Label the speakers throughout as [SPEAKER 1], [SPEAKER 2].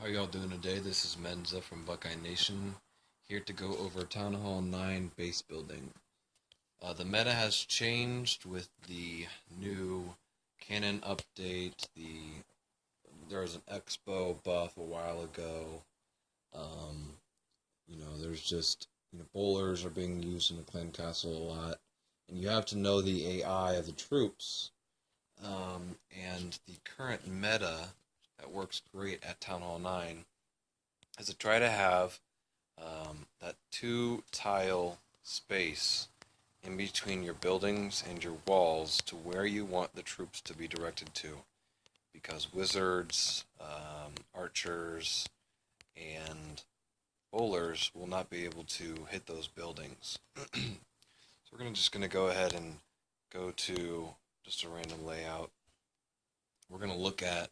[SPEAKER 1] How y'all doing today? This is Menza from Buckeye Nation, here to go over Town Hall 9 base building. The meta has changed with the new cannon update. There was an expo buff a while ago. Um, there's just bowlers are being used in the clan castle a lot, and you have to know the AI of the troops. And the current meta that works great at Town Hall 9 is to try to have that two tile space in between your buildings and your walls to where you want the troops to be directed to. Because wizards, archers, and bowlers will not be able to hit those buildings. So we're just going to go ahead and go to just a random layout. We're going to look at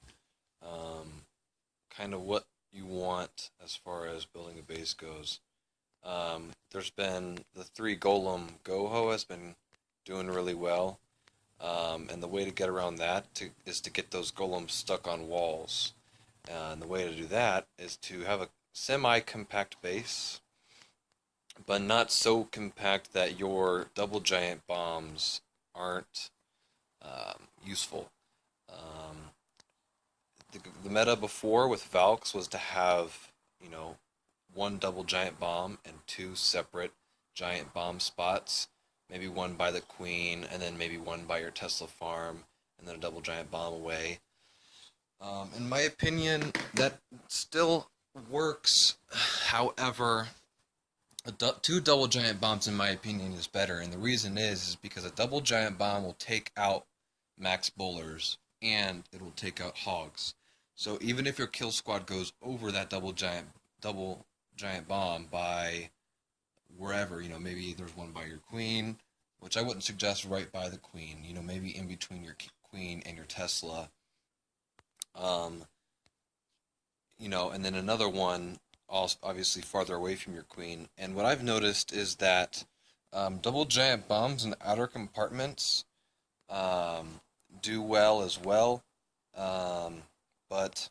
[SPEAKER 1] kind of what you want as far as building a base goes. There's been the 3 golem goho has been doing really well, and the way to get around that is to get those golems stuck on walls. And the way to do that is to have a semi-compact base, but not so compact that your double giant bombs aren't useful. The meta before with Valks was to have, one double giant bomb and 2 separate giant bomb spots. Maybe one by the queen, and then maybe one by your Tesla farm, and then a double giant bomb away. In my opinion, that still works. However, 2 double giant bombs, in my opinion, is better. And the reason is because a double giant bomb will take out max bowlers, and it will take out hogs. So even if your kill squad goes over that double giant bomb by wherever, maybe there's one by your queen, which I wouldn't suggest right by the queen, maybe in between your queen and your Tesla. And then another one also obviously farther away from your queen. And what I've noticed is that double giant bombs in outer compartments do well as well. But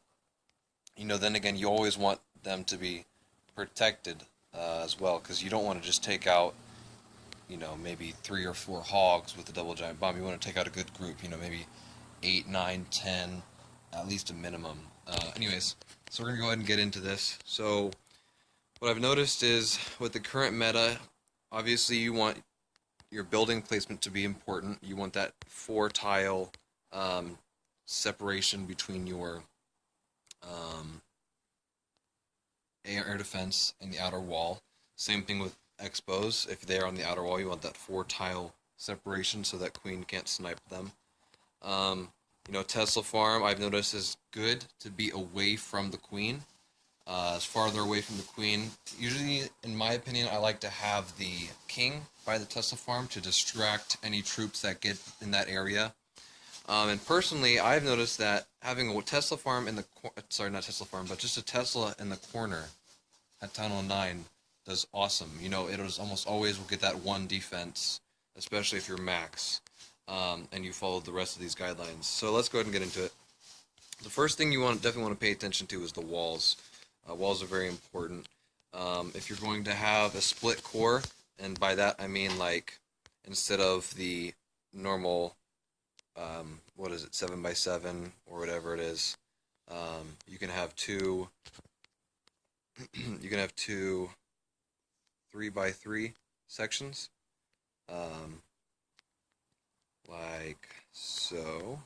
[SPEAKER 1] then again, you always want them to be protected as well, because you don't want to just take out, maybe 3 or 4 hogs with a double giant bomb. You want to take out a good group, maybe 8, 9, 10, at least a minimum. Anyways, so we're going to go ahead and get into this. So what I've noticed is with the current meta, obviously you want your building placement to be important. You want that 4 tile separation between your air defense and the outer wall. Same thing with expos. If they're on the outer wall, you want that 4 tile separation so that queen can't snipe them. Tesla farm, I've noticed, is good to be away from the queen. As farther away from the queen. Usually, in my opinion, I like to have the king by the Tesla farm to distract any troops that get in that area. And personally, I've noticed that having a Tesla farm in the not Tesla farm, but just a Tesla in the corner at Town Hall 9 does awesome. It is almost always will get that 1 defense, especially if you're max, and you follow the rest of these guidelines. So let's go ahead and get into it. The first thing you definitely want to pay attention to is the walls. Walls are very important. If you're going to have a split core, and by that I mean like instead of the normal 7x7 or whatever it is, you can have two 3x3 sections, like so.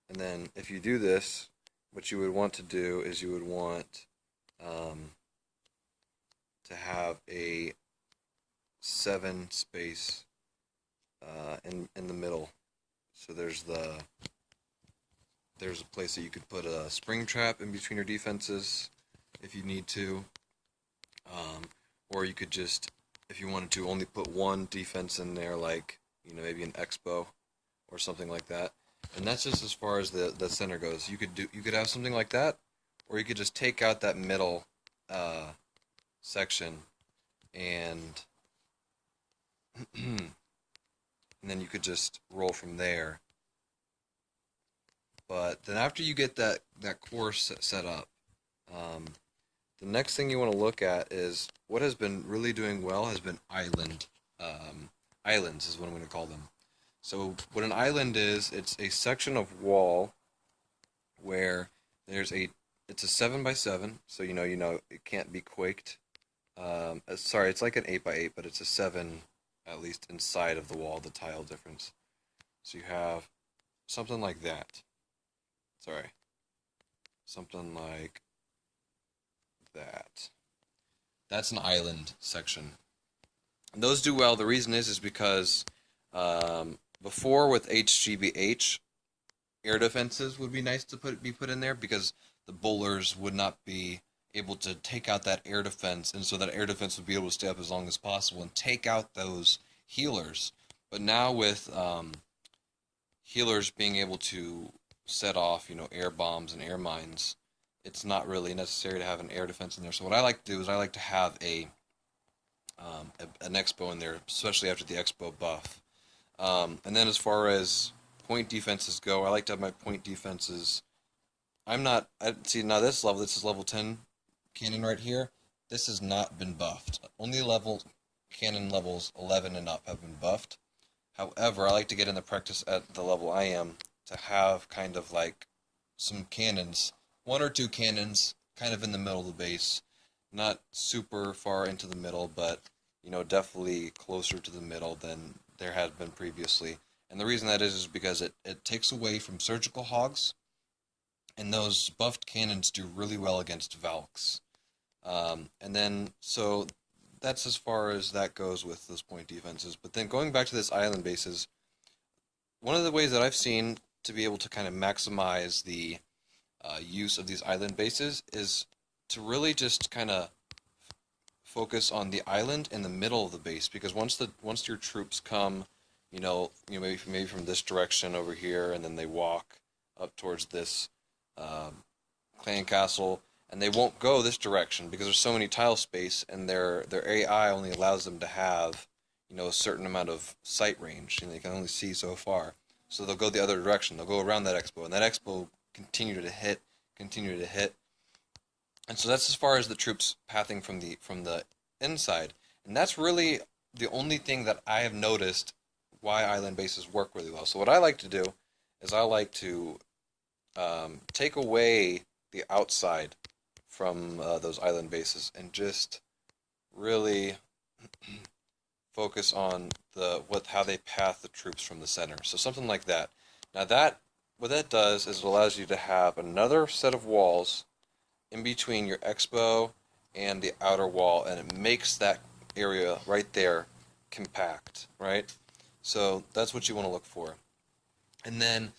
[SPEAKER 1] And then if you do this, what you would want to do is you would want to have a 7 space in the middle. So there's a place that you could put a spring trap in between your defenses if you need to, or you could just, if you wanted to, only put 1 defense in there, like maybe an expo or something like that. And that's just as far as the center goes. You could have something like that, or you could just take out that middle section and and then you could just roll from there. But then after you get that core set up, um, the next thing you want to look at is what has been really doing well has been islands is what I'm going to call them. So what an island is, it's a section of wall where it's a 7 by 7, so it can't be quaked. Sorry, it's like an 8 by 8, but it's a 7 at least inside of the wall, the tile difference. So you have something like that. Sorry, something like that. That's an island section. And those do well. The reason is because before with HGBH, air defenses would be nice to be put in there because the bowlers would not be able to take out that air defense, and so that air defense would be able to stay up as long as possible and take out those healers. But now with healers being able to set off, air bombs and air mines, it's not really necessary to have an air defense in there. So what I like to do is I like to have an expo in there, especially after the expo buff. And then as far as point defenses go, I like to have my point defenses. See, now this is level 10 cannon right here. This has not been buffed. Only cannon levels 11 and up have been buffed. However, I like to get in the practice at the level I am to have kind of like some cannons, 1 or 2 cannons kind of in the middle of the base. Not super far into the middle, but definitely closer to the middle than there had been previously. And the reason that is because it takes away from surgical hogs, and those buffed cannons do really well against Valks. And then, so that's as far as that goes with those point defenses. But then going back to this island bases, one of the ways that I've seen to be able to kind of maximize the use of these island bases is to really just kind of focus on the island in the middle of the base, because once your troops come, maybe from this direction over here, and then they walk up towards this clan castle, and they won't go this direction because there's so many tile space, and their AI only allows them to have a certain amount of sight range, and they can only see so far. So they'll go the other direction. They'll go around that expo, and that expo continue to hit. And so that's as far as the troops pathing from the inside. And that's really the only thing that I have noticed why island bases work really well. So what I like to do is I like to take away the outside from those island bases and just really focus on how they path the troops from the center. So something like that. Now what that does is it allows you to have another set of walls in between your expo and the outer wall, and it makes that area right there compact, right? So that's what you want to look for. And then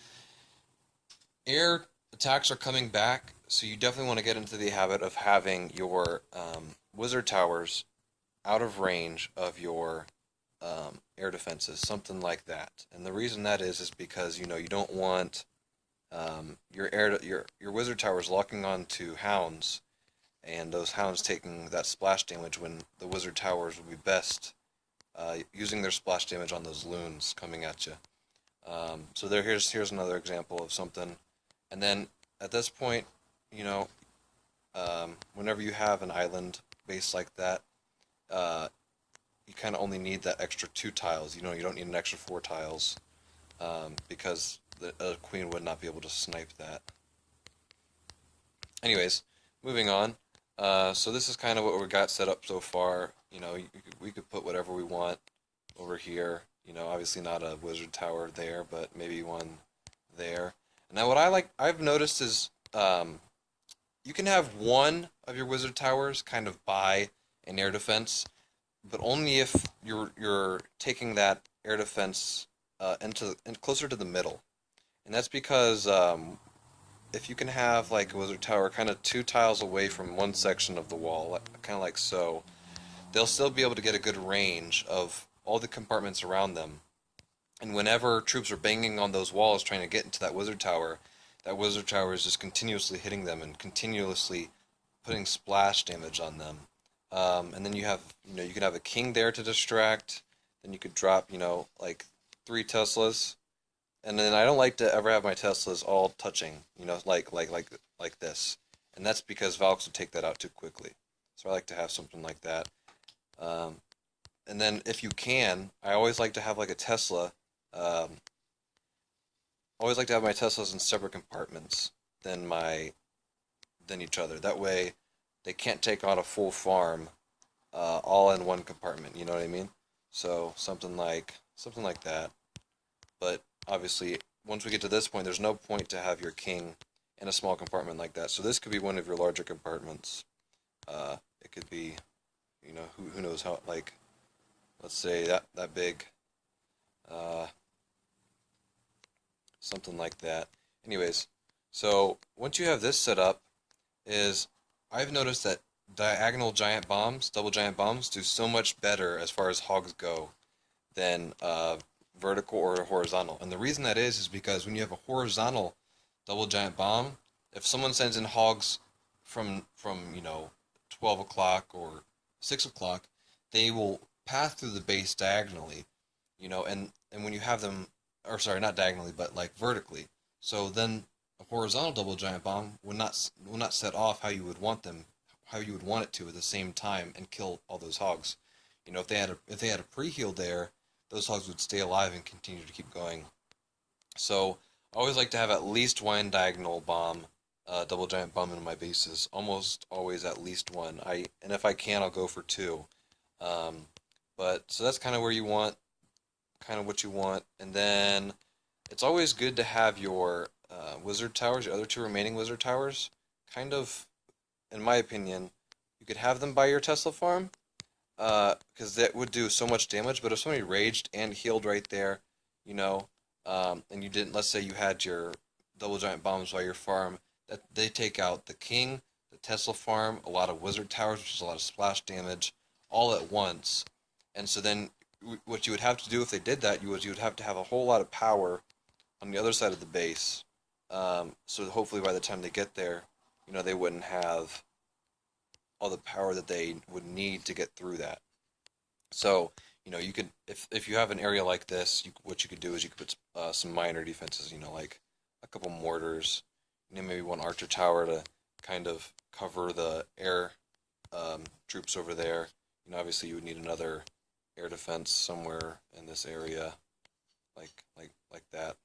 [SPEAKER 1] air attacks are coming back, so you definitely want to get into the habit of having your wizard towers out of range of your air defenses, something like that. And the reason that is because you don't want your wizard towers locking onto hounds, and those hounds taking that splash damage when the wizard towers would be best using their splash damage on those loons coming at you. So here's another example of something. And then at this point, whenever you have an island base like that, you kind of only need that extra 2 tiles. You don't need an extra 4 tiles because a queen would not be able to snipe that. Anyways, moving on. So this is kind of what we got set up so far. We could put whatever we want over here. Obviously not a wizard tower there, but maybe one there. And now what I've noticed is you can have one of your wizard towers kind of by an air defense, but only if you're taking that air defense closer to the middle. And that's because if you can have like a wizard tower kind of 2 tiles away from one section of the wall, kind of like so, they'll still be able to get a good range of all the compartments around them. And whenever troops are banging on those walls trying to get into that wizard tower is just continuously hitting them and continuously putting splash damage on them. And then you could have a king there to distract. Then you could drop, like 3 Teslas And then I don't like to ever have my Teslas all touching, like this. And that's because Valks would take that out too quickly. So I like to have something like that. Um, and then if you can, I always like to have like a Tesla. Um, always like to have my Teslas in separate compartments than my than each other. That way, they can't take on a full farm all in one compartment. You know what I mean? So something like that. But obviously, once we get to this point, there's no point to have your king in a small compartment like that. So this could be one of your larger compartments. It could be, who knows how, like, let's say that big, uh, something like that. Anyways, so once you have this set up, is I've noticed that diagonal giant bombs, double giant bombs, do so much better as far as hogs go than vertical or horizontal. And the reason that is because when you have a horizontal double giant bomb, if someone sends in hogs from 12 o'clock or 6 o'clock, they will pass through the base diagonally, and when you have them, or sorry, not diagonally, but like vertically. So then a horizontal double giant bomb will not set off how you would want them, how you would want it to at the same time and kill all those hogs. If they had a pre-heal there, those hogs would stay alive and continue to keep going. So I always like to have at least one diagonal bomb, double giant bomb in my bases. Almost always at least one. And if I can, I'll go for two. Um, but so that's kind of where you want, kind of what you want, and then it's always good to have your wizard towers, your other two remaining wizard towers, kind of, in my opinion, you could have them by your Tesla farm, because that would do so much damage. But if somebody raged and healed right there, you know, and you didn't, let's say you had your double giant bombs by your farm, that they take out the king, the Tesla farm, a lot of wizard towers, which is a lot of splash damage, all at once. And so then, what you would have to do if they did that, you would have to have a whole lot of power on the other side of the base. So hopefully by the time they get there, they wouldn't have all the power that they would need to get through that. So, you could, if you have an area like this, what you could do is you could put some minor defenses, like a couple mortars, maybe one archer tower to kind of cover the air troops over there. Obviously you would need another air defense somewhere in this area, like that.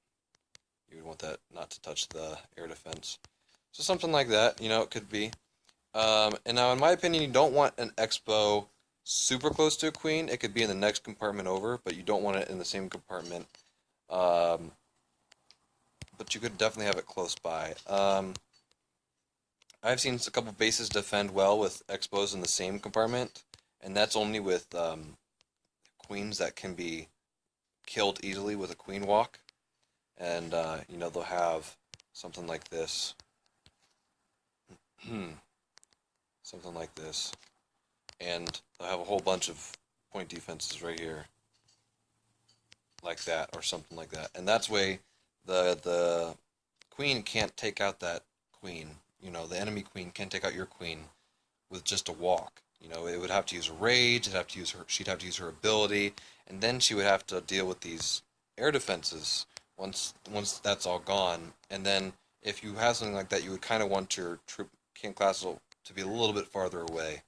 [SPEAKER 1] You would want that not to touch the air defense. So something like that, it could be. And now, in my opinion, you don't want an Expo super close to a queen. It could be in the next compartment over, but you don't want it in the same compartment. Um, but you could definitely have it close by. I've seen a couple bases defend well with Expos in the same compartment, and that's only with queens that can be killed easily with a queen walk. And, they'll have something like this. Something like this. And they'll have a whole bunch of point defenses right here. Like that, or something like that. And that's way the queen can't take out that queen. The enemy queen can't take out your queen with just a walk. It would have to use a rage, she'd have to use her ability, and then she would have to deal with these air defenses once that's all gone. And then if you have something like that, you would kind of want your troop camp class to be a little bit farther away.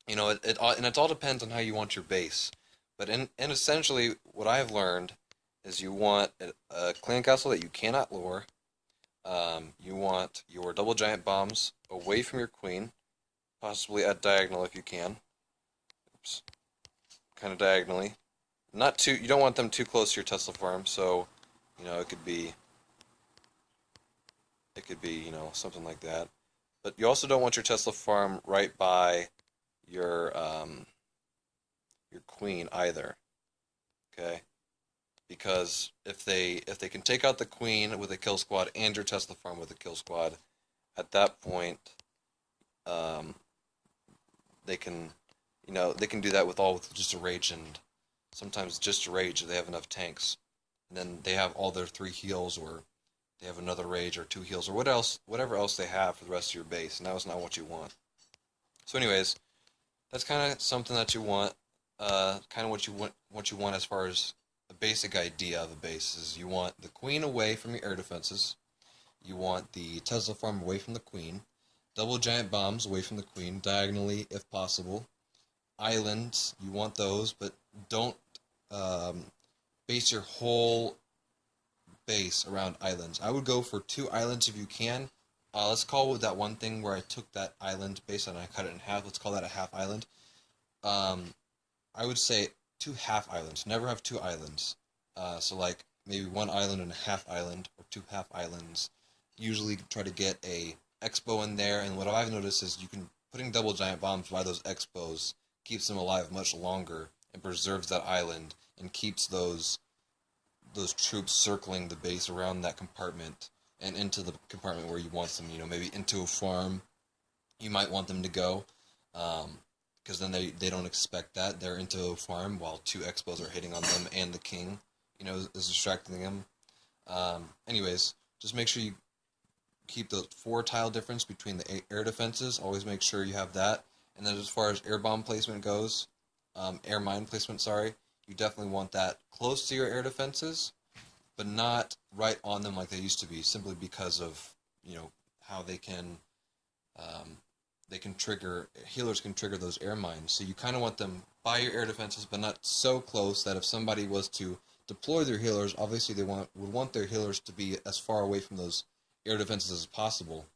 [SPEAKER 1] And it all depends on how you want your base. But in essentially, what I've learned is you want a clan castle that you cannot lure. You want your double giant bombs away from your queen, possibly at diagonal if you can. Oops. Kind of diagonally. Not too. You don't want them too close to your Tesla farm, so it could be. It could be something like that. But you also don't want your Tesla farm right by your queen either. Okay? Because if they can take out the queen with a kill squad and your Tesla farm with a kill squad, at that point, um, they can do that with just a rage, and sometimes just a rage if they have enough tanks, and then they have all their 3 heals, or they have another rage or 2 heals, or whatever else they have for the rest of your base, and that was not what you want. So anyways, that's kind of something that you want, kind of what you want as far as a the basic idea of a base is you want the queen away from your air defenses. You want the Tesla farm away from the queen. Double giant bombs away from the queen, diagonally if possible. Islands, you want those, but don't base your whole base around islands. I would go for 2 islands if you can. Let's call it that one thing where I took that island base and I cut it in half. Let's call that a half island. I would say 2 half islands. Never have 2 islands. So like maybe 1 island and a half island, or 2 half islands. Usually try to get a expo in there, and what I've noticed is putting double giant bombs by those expos keeps them alive much longer and preserves that island and keeps those troops circling the base around that compartment and into the compartment where you want them. Maybe into a farm you might want them to go, because then they don't expect that. They're into a farm while 2 expos are hitting on them, and the king is distracting them. Anyways, just make sure you keep the 4 tile difference between the air defenses. Always make sure you have that. And then as far as air bomb placement goes, air mine placement, sorry, you definitely want that close to your air defenses, but not right on them like they used to be, simply because of how they can trigger, healers can trigger those air mines. So you kind of want them by your air defenses, but not so close that if somebody was to deploy their healers, obviously they would want their healers to be as far away from those air defenses as possible.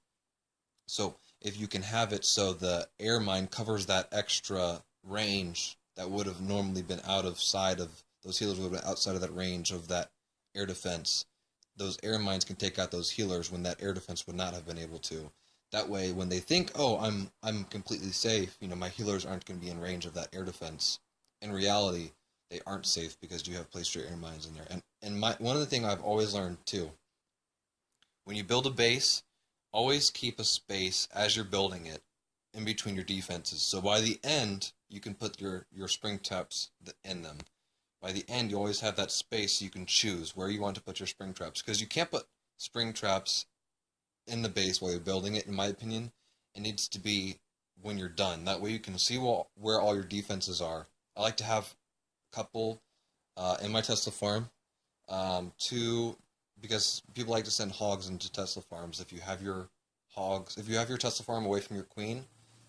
[SPEAKER 1] So if you can have it so the air mine covers that extra range that would have normally been outside of, those healers would have been outside of that range of that air defense, those air mines can take out those healers when that air defense would not have been able to. That way, when they think, oh, I'm completely safe, my healers aren't going to be in range of that air defense, in reality, they aren't safe because you have placed your air mines in there. And one of the things I've always learned too, when you build a base, always keep a space as you're building it in between your defenses. So by the end, you can put your spring traps in them. By the end, you always have that space so you can choose where you want to put your spring traps. Because you can't put spring traps in the base while you're building it, in my opinion. It needs to be when you're done. That way you can see where all your defenses are. I like to have a couple in my Tesla farm. 2, because people like to send hogs into Tesla farms. If you have your Tesla farm away from your queen,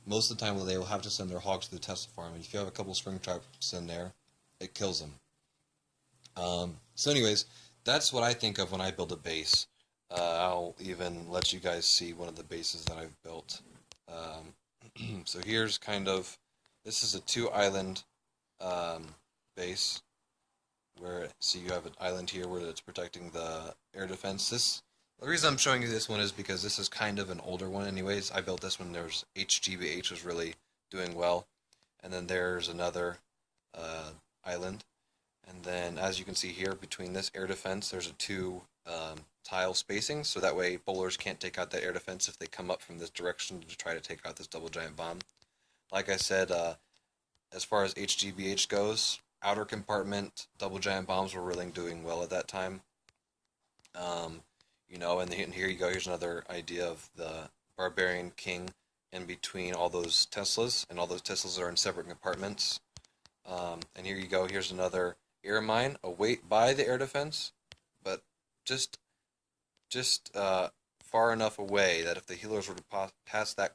[SPEAKER 1] most of the time they will have to send their hogs to the Tesla farm. And if you have a couple spring traps in there, it kills them. So anyways, that's what I think of when I build a base. I'll even let you guys see one of the bases that I've built. So here's this is a 2 island base, where, see, you have an island here where it's protecting the air defense. The reason I'm showing you this one is because this is kind of an older one anyways. I built this when there's HGBH was really doing well. And then there's another island. And then, as you can see here, between this air defense, there's a 2 tile spacing, so that way bowlers can't take out that air defense if they come up from this direction to try to take out this double giant bomb. Like I said, as far as HGBH goes, outer compartment double giant bombs were really doing well at that time. And here you go. Here's another idea of the barbarian king in between all those Teslas, and all those Teslas are in separate compartments. And here you go. Here's another air mine by the air defense, but just far enough away that if the healers were to cross that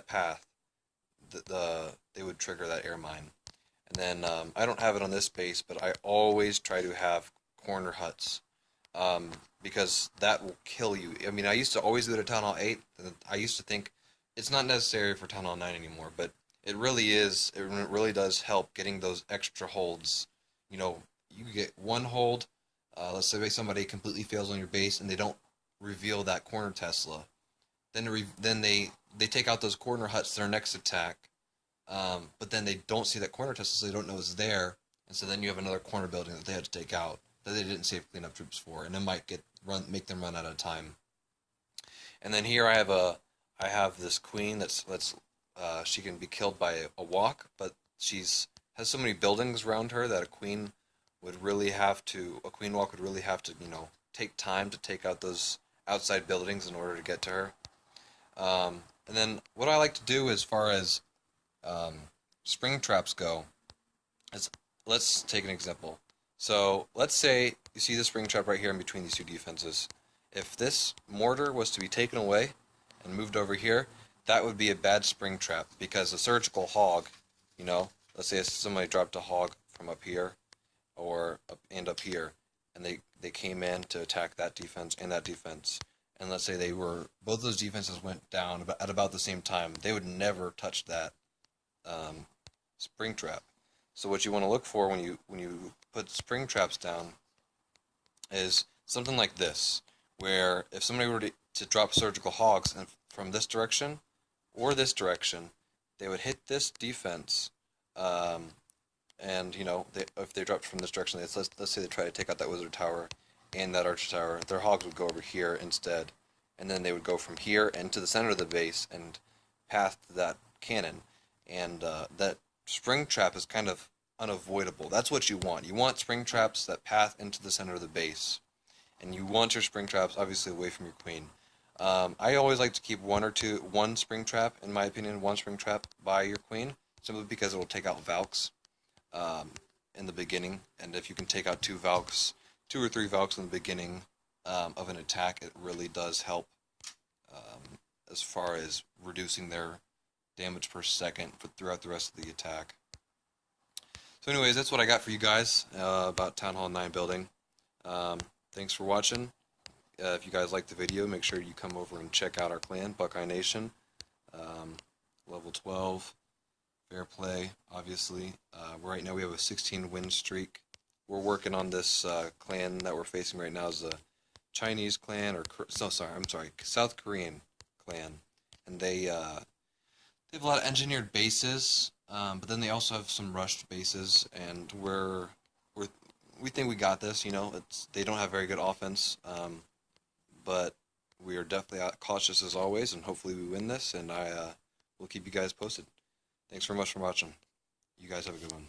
[SPEAKER 1] path, they would trigger that air mine. And then I don't have it on this base, but I always try to have corner huts, because that will kill you. I mean, I used to always do it at Town Hall 8. And I used to think it's not necessary for Town Hall 9 anymore, but it really is. It really does help getting those extra holds. You get 1 hold. Let's say somebody completely fails on your base and they don't reveal that corner Tesla. Then they take out those corner huts to their next attack. But then they don't see that corner Tesla, so they don't know it's there. And so then you have another corner building that they had to take out that they didn't save cleanup troops for, and it might make them run out of time. And then here I have this queen that's she can be killed by a walk, but has so many buildings around her that a queen walk would really have to take time to take out those outside buildings in order to get to her. And then what I like to do as far as spring traps go is let's take an example. So let's say you see the spring trap right here in between these two defenses. If this mortar was to be taken away and moved over here, that would be a bad spring trap because a surgical hog, you know, let's say somebody dropped a hog from up here or up here, and they came in to attack that defense and that defense, and let's say they were both those defenses went down at about the same time, they would never touch that um, spring trap. So what you want to look for when you put spring traps down is something like this, where if somebody were to drop surgical hogs from this direction or this direction, they would hit this defense, um, and if they dropped from this direction, let's say they try to take out that wizard tower and that archer tower, their hogs would go over here instead, and then they would go from here into the center of the base and path that cannon, and that spring trap is kind of unavoidable. That's what you want. You want spring traps that path into the center of the base, and you want your spring traps obviously away from your queen. I always like to keep one spring trap, in my opinion, one spring trap by your queen, simply because it will take out Valks in the beginning, and if you can take out two or three Valks in the beginning of an attack, it really does help as far as reducing their damage per second throughout the rest of the attack. So anyways, that's what I got for you guys about Town Hall 9 building. Thanks for watching. If you guys liked the video, make sure you come over and check out our clan, Buckeye Nation. Level 12, fair play, obviously. Right now we have a 16 win streak. We're working on this clan that we're facing right now is a Chinese clan, South Korean clan. And they have a lot of engineered bases, but then they also have some rushed bases, and we think we got this. They don't have very good offense, but we are definitely cautious as always, and hopefully we win this, and I will keep you guys posted. Thanks very much for watching. You guys have a good one.